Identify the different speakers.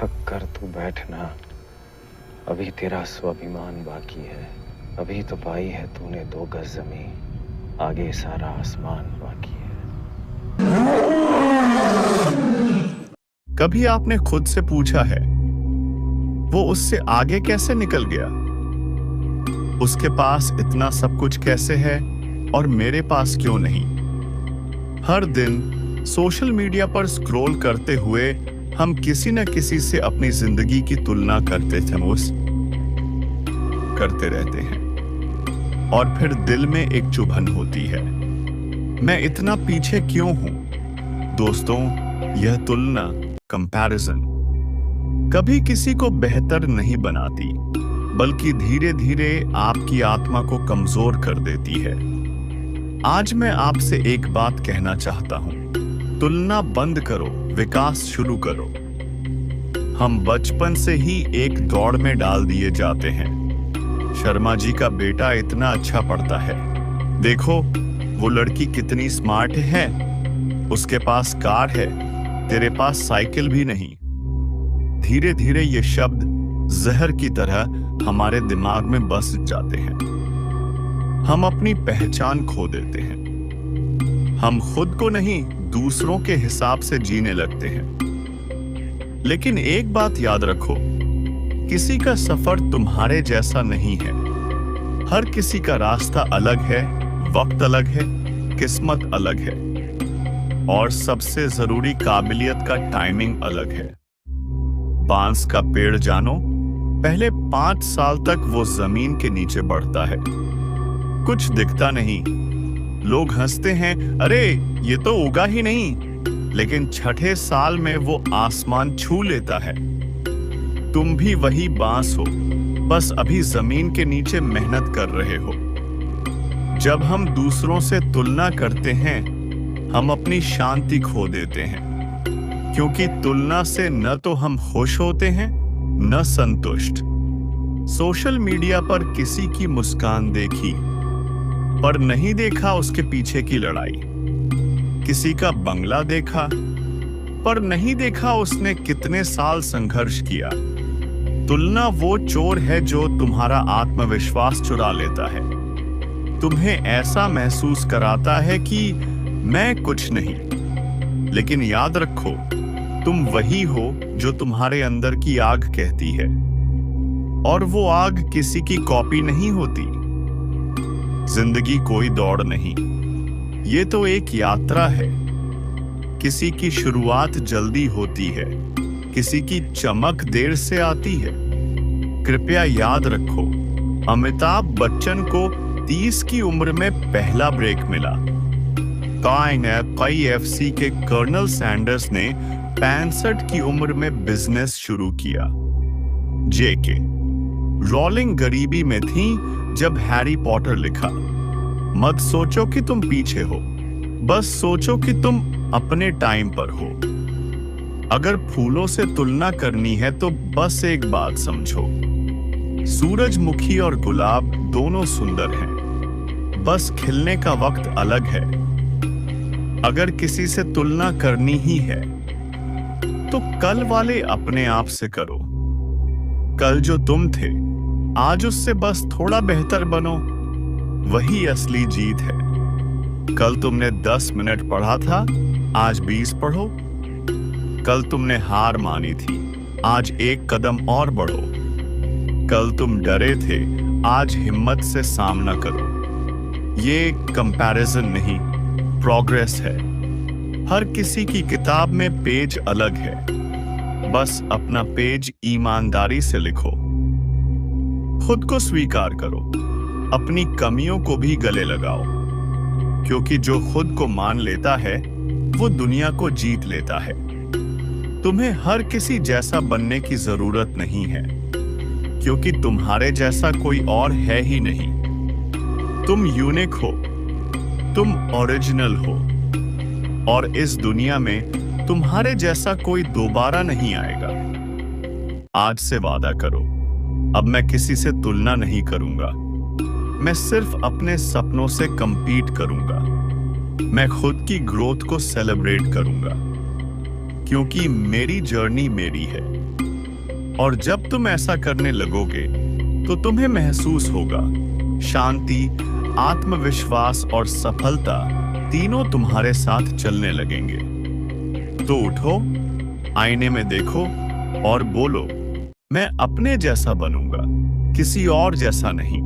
Speaker 1: थक कर तू बैठना, अभी तेरा स्वाभिमान बाकी है। अभी तो पाई है तूने 2 गज जमीन, आगे सारा आसमान बाकी है।
Speaker 2: कभी आपने खुद से पूछा है वो उससे आगे कैसे निकल गया? उसके पास इतना सब कुछ कैसे है और मेरे पास क्यों नहीं? हर दिन सोशल मीडिया पर स्क्रॉल करते हुए हम किसी न किसी से अपनी जिंदगी की तुलना करते रहते हैं और फिर दिल में एक चुभन होती है, मैं इतना पीछे क्यों हूं? दोस्तों, यह तुलना, कंपैरिजन कभी किसी को बेहतर नहीं बनाती, बल्कि धीरे धीरे आपकी आत्मा को कमजोर कर देती है। आज मैं आपसे एक बात कहना चाहता हूं, तुलना बंद करो, विकास शुरू करो। हम बचपन से ही एक दौड़ में डाल दिए जाते हैं। शर्मा जी का बेटा इतना अच्छा पढ़ता है, देखो वो लड़की कितनी स्मार्ट है, उसके पास कार है, तेरे पास साइकिल भी नहीं। धीरे धीरे ये शब्द जहर की तरह हमारे दिमाग में बस जाते हैं। हम अपनी पहचान खो देते हैं। हम खुद को नहीं, दूसरों के हिसाब से जीने लगते हैं। लेकिन एक बात याद रखो, किसी का सफर तुम्हारे जैसा नहीं है। हर किसी का रास्ता अलग है, वक्त अलग है, किस्मत अलग है और सबसे जरूरी काबिलियत का टाइमिंग अलग है। बांस का पेड़ जानो, पहले 5 साल तक वो जमीन के नीचे बढ़ता है, कुछ दिखता नहीं। लोग हंसते हैं, अरे ये तो उगा ही नहीं, लेकिन 6ठे साल में वो आसमान छू लेता है। तुम भी वही बांस हो, बस अभी जमीन के नीचे मेहनत कर रहे हो। जब हम दूसरों से तुलना करते हैं, हम अपनी शांति खो देते हैं, क्योंकि तुलना से न तो हम खुश होते हैं न संतुष्ट। सोशल मीडिया पर किसी की मुस्कान देखी, पर नहीं देखा उसके पीछे की लड़ाई। किसी का बंगला देखा, पर नहीं देखा उसने कितने साल संघर्ष किया। तुलना वो चोर है जो तुम्हारा आत्मविश्वास चुरा लेता है, तुम्हें ऐसा महसूस कराता है कि मैं कुछ नहीं। लेकिन याद रखो, तुम वही हो जो तुम्हारे अंदर की आग कहती है, और वो आग किसी की कॉपी नहीं होती। जिंदगी कोई दौड़ नहीं, ये तो एक यात्रा है। किसी की शुरुआत जल्दी होती है, किसी की चमक देर से आती है। कृपया याद रखो, अमिताभ बच्चन को 30 की उम्र में पहला ब्रेक मिला। KFC के कर्नल सैंडर्स ने 65 की उम्र में बिजनेस शुरू किया। JK रॉलिंग गरीबी में थी जब हैरी पॉटर लिखा। मत सोचो कि तुम पीछे हो, बस सोचो कि तुम अपने टाइम पर हो। अगर फूलों से तुलना करनी है तो बस एक बात समझो, सूरजमुखी और गुलाब दोनों सुंदर हैं, बस खिलने का वक्त अलग है। अगर किसी से तुलना करनी ही है तो कल वाले अपने आप से करो। कल जो तुम थे, आज उससे बस थोड़ा बेहतर बनो, वही असली जीत है। कल तुमने 10 मिनट पढ़ा था, आज 20 पढ़ो। कल तुमने हार मानी थी, आज एक कदम और बढ़ो। कल तुम डरे थे, आज हिम्मत से सामना करो। ये कंपैरिजन नहीं, प्रोग्रेस है। हर किसी की किताब में पेज अलग है, बस अपना पेज ईमानदारी से लिखो। खुद को स्वीकार करो, अपनी कमियों को भी गले लगाओ, क्योंकि जो खुद को मान लेता है वो दुनिया को जीत लेता है। तुम्हें हर किसी जैसा बनने की जरूरत नहीं है, क्योंकि तुम्हारे जैसा कोई और है ही नहीं। तुम यूनिक हो, तुम ओरिजिनल हो, और इस दुनिया में तुम्हारे जैसा कोई दोबारा नहीं आएगा। आज से वादा करो, अब मैं किसी से तुलना नहीं करूंगा। मैं सिर्फ अपने सपनों से कंपीट करूंगा। मैं खुद की ग्रोथ को सेलिब्रेट करूंगा, क्योंकि मेरी जर्नी मेरी है, और जब तुम ऐसा करने लगोगे तो तुम्हें महसूस होगा शांति, आत्मविश्वास और सफलता तीनों तुम्हारे साथ चलने लगेंगे। तो उठो, आईने में देखो और बोलो, मैं अपने जैसा बनूंगा, किसी और जैसा नहीं।